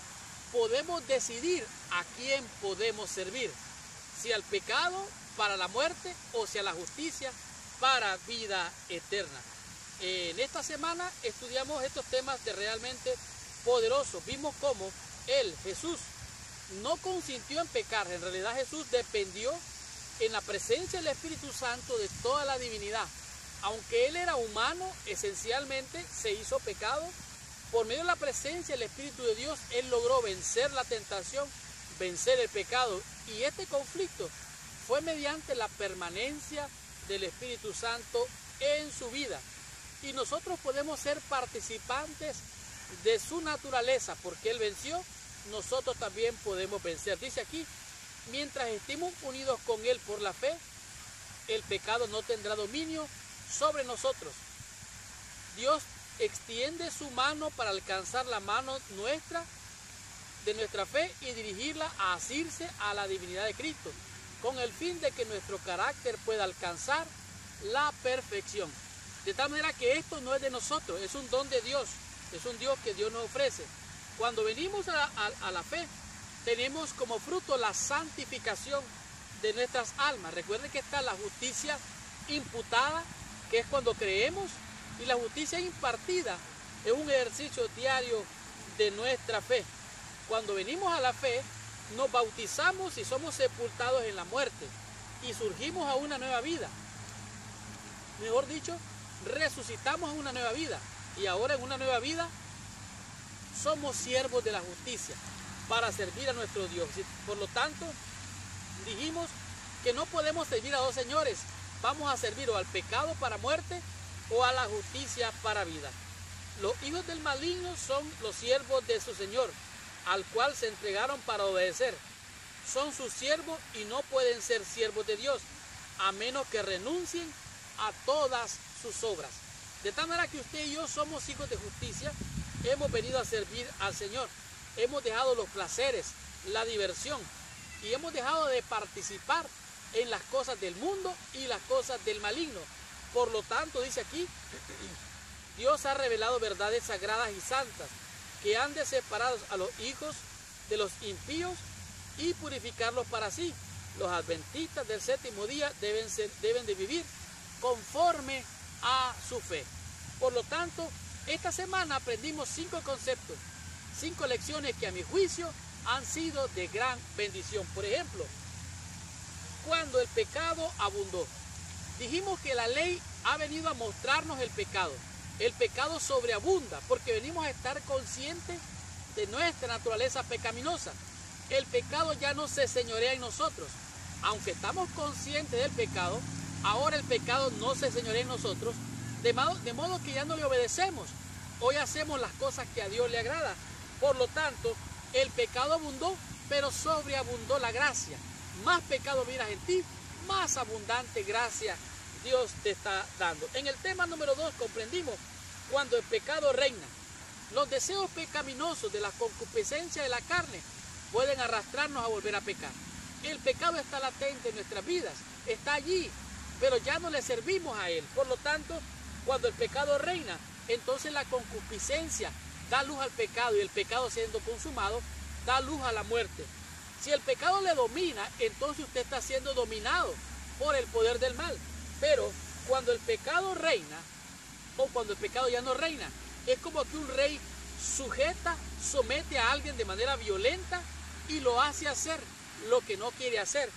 podemos decidir a quién podemos servir, si al pecado para la muerte o si a la justicia para vida eterna. En esta semana estudiamos estos temas de realmente poderosos. Vimos cómo Jesús no consintió en pecar. En realidad Jesús dependió en la presencia del Espíritu Santo de toda la divinidad. Aunque Él era humano, esencialmente se hizo pecado. Por medio de la presencia del Espíritu de Dios, Él logró vencer la tentación, vencer el pecado. Y este conflicto fue mediante la permanencia del Espíritu Santo en su vida. Y nosotros podemos ser participantes de su naturaleza, porque Él venció, nosotros también podemos vencer. Dice aquí, mientras estemos unidos con Él por la fe, el pecado no tendrá dominio sobre nosotros. Dios extiende su mano para alcanzar la mano nuestra, de nuestra fe, y dirigirla a asirse a la divinidad de Cristo, con el fin de que nuestro carácter pueda alcanzar la perfección. De tal manera que esto no es de nosotros, es un don de Dios, es un Dios que Dios nos ofrece. Cuando venimos a la fe, tenemos como fruto la santificación de nuestras almas. Recuerden que está la justicia imputada, que es cuando creemos, y la justicia impartida es un ejercicio diario de nuestra fe. Cuando venimos a la fe, nos bautizamos y somos sepultados en la muerte y surgimos a una nueva vida. Mejor dicho, resucitamos a una nueva vida, y ahora en una nueva vida somos siervos de la justicia para servir a nuestro Dios. Por lo tanto, dijimos que no podemos servir a dos señores. Vamos a servir o al pecado para muerte o a la justicia para vida. Los hijos del maligno son los siervos de su Señor, al cual se entregaron para obedecer. Son sus siervos y no pueden ser siervos de Dios, a menos que renuncien a todas sus obras. De tal manera que usted y yo somos hijos de justicia, hemos venido a servir al Señor. Hemos dejado los placeres, la diversión y hemos dejado de participar en las cosas del mundo y las cosas del maligno. Por lo tanto, dice aquí, Dios ha revelado verdades sagradas y santas que han de separar a los hijos de los impíos y purificarlos para sí. Los adventistas del séptimo día deben de vivir conforme a su fe. Por lo tanto, esta semana aprendimos 5 conceptos, 5 lecciones que a mi juicio han sido de gran bendición. Por ejemplo, cuando el pecado abundó, dijimos que la ley ha venido a mostrarnos el pecado. El pecado sobreabunda porque venimos a estar conscientes de nuestra naturaleza pecaminosa. El pecado ya no se señorea en nosotros. Aunque estamos conscientes del pecado, ahora el pecado no se señorea en nosotros, de modo que ya no le obedecemos. Hoy hacemos las cosas que a Dios le agrada. Por lo tanto, el pecado abundó, pero sobreabundó la gracia. Más pecado miras en ti, más abundante gracia Dios te está dando. En el tema número 2 comprendimos cuando el pecado reina. Los deseos pecaminosos de la concupiscencia de la carne pueden arrastrarnos a volver a pecar. El pecado está latente en nuestras vidas, está allí, pero ya no le servimos a él. Por lo tanto, cuando el pecado reina, entonces la concupiscencia da luz al pecado y el pecado siendo consumado da luz a la muerte. Si el pecado le domina, entonces usted está siendo dominado por el poder del mal. Pero cuando el pecado reina, o cuando el pecado ya no reina, es como que un rey somete a alguien de manera violenta y lo hace hacer lo que no quiere hacer.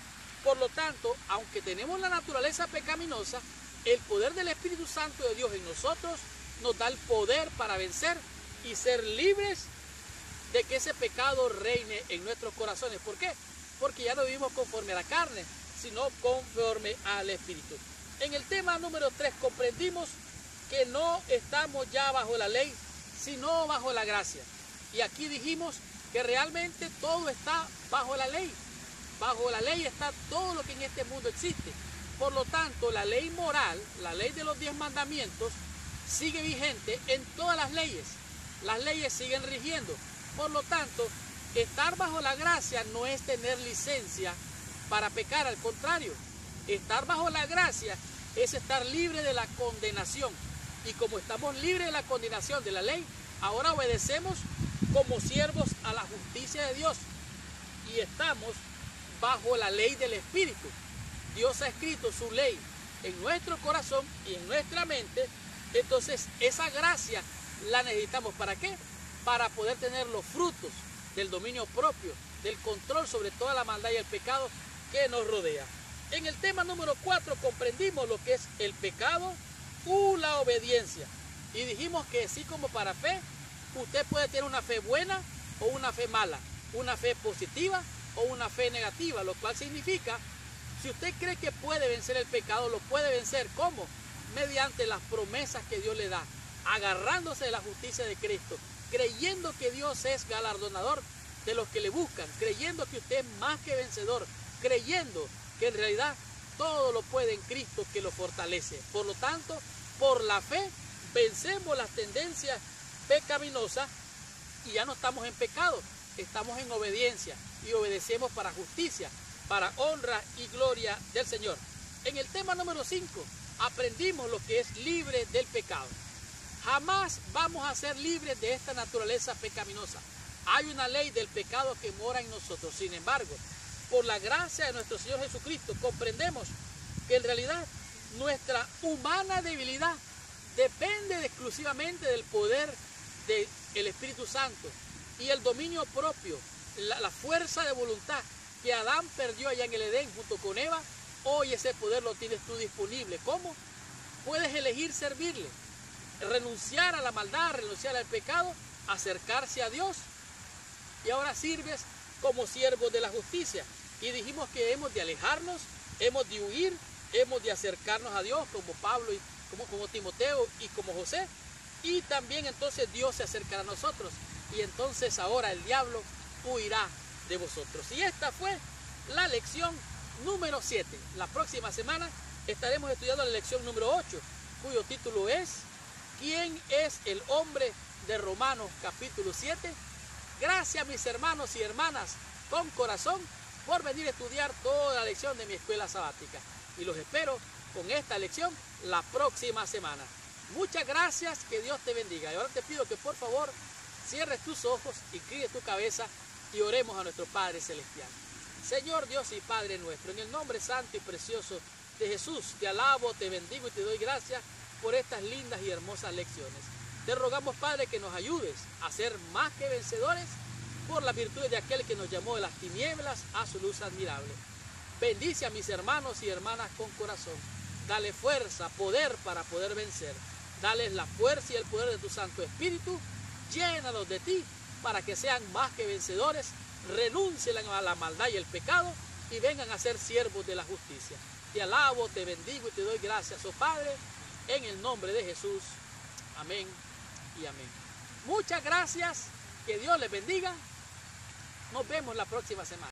Por lo tanto, aunque tenemos la naturaleza pecaminosa, el poder del Espíritu Santo de Dios en nosotros nos da el poder para vencer y ser libres de que ese pecado reine en nuestros corazones. ¿Por qué? Porque ya no vivimos conforme a la carne, sino conforme al Espíritu. En el tema número 3 comprendimos que no estamos ya bajo la ley, sino bajo la gracia. Y aquí dijimos que realmente todo está bajo la ley. Bajo la ley está todo lo que en este mundo existe. Por lo tanto, la ley moral, la ley de los 10 mandamientos, sigue vigente en todas las leyes. Las leyes siguen rigiendo. Por lo tanto, estar bajo la gracia no es tener licencia para pecar, al contrario. Estar bajo la gracia es estar libre de la condenación. Y como estamos libres de la condenación de la ley, ahora obedecemos como siervos a la justicia de Dios. Y estamos bajo la ley del Espíritu. Dios ha escrito su ley en nuestro corazón y en nuestra mente. Entonces esa gracia la necesitamos. ¿Para qué? Para poder tener los frutos del dominio propio, del control sobre toda la maldad y el pecado que nos rodea. En el tema número 4 comprendimos lo que es el pecado u la obediencia. Y dijimos que así como para fe, usted puede tener una fe buena o una fe mala, una fe positiva o una fe negativa, lo cual significa, si usted cree que puede vencer el pecado, lo puede vencer. ¿Cómo? Mediante las promesas que Dios le da, agarrándose de la justicia de Cristo, creyendo que Dios es galardonador de los que le buscan, creyendo que usted es más que vencedor, creyendo que en realidad todo lo puede en Cristo que lo fortalece. Por lo tanto, por la fe vencemos las tendencias pecaminosas y ya no estamos en pecado, estamos en obediencia y obedecemos para justicia, para honra y gloria del Señor. En el tema número 5 aprendimos lo que es libre del pecado. Jamás vamos a ser libres de esta naturaleza pecaminosa. Hay una ley del pecado que mora en nosotros. Sin embargo, por la gracia de nuestro Señor Jesucristo, comprendemos que en realidad nuestra humana debilidad depende exclusivamente del poder del Espíritu Santo y el dominio propio, la fuerza de voluntad que Adán perdió allá en el Edén junto con Eva. Hoy ese poder lo tienes tú disponible. ¿Cómo? Puedes elegir servirle, renunciar a la maldad, renunciar al pecado, acercarse a Dios, y ahora sirves como siervos de la justicia. Y dijimos que hemos de alejarnos, hemos de huir, hemos de acercarnos a Dios como Pablo, y como Timoteo y como José. Y también entonces Dios se acercará a nosotros. Y entonces ahora el diablo huirá de vosotros. Y esta fue la lección número 7. La próxima semana estaremos estudiando la lección número 8, cuyo título es ¿quién es el hombre de Romanos capítulo 7. Gracias, mis hermanos y hermanas, con corazón, por venir a estudiar toda la lección de mi escuela sabática. Y los espero con esta lección la próxima semana. Muchas gracias, que Dios te bendiga. Y ahora te pido que por favor cierres tus ojos, inclines tu cabeza y oremos a nuestro Padre Celestial. Señor Dios y Padre nuestro, en el nombre santo y precioso de Jesús, te alabo, te bendigo y te doy gracias por estas lindas y hermosas lecciones. Te rogamos, Padre, que nos ayudes a ser más que vencedores por la virtud de aquel que nos llamó de las tinieblas a su luz admirable. Bendice a mis hermanos y hermanas con corazón. Dale fuerza, poder para poder vencer. Dales la fuerza y el poder de tu Santo Espíritu. Llénalos de ti para que sean más que vencedores, renuncien a la maldad y el pecado y vengan a ser siervos de la justicia. Te alabo, te bendigo y te doy gracias, oh Padre, en el nombre de Jesús. Amén y amén. Muchas gracias, que Dios les bendiga. Nos vemos la próxima semana.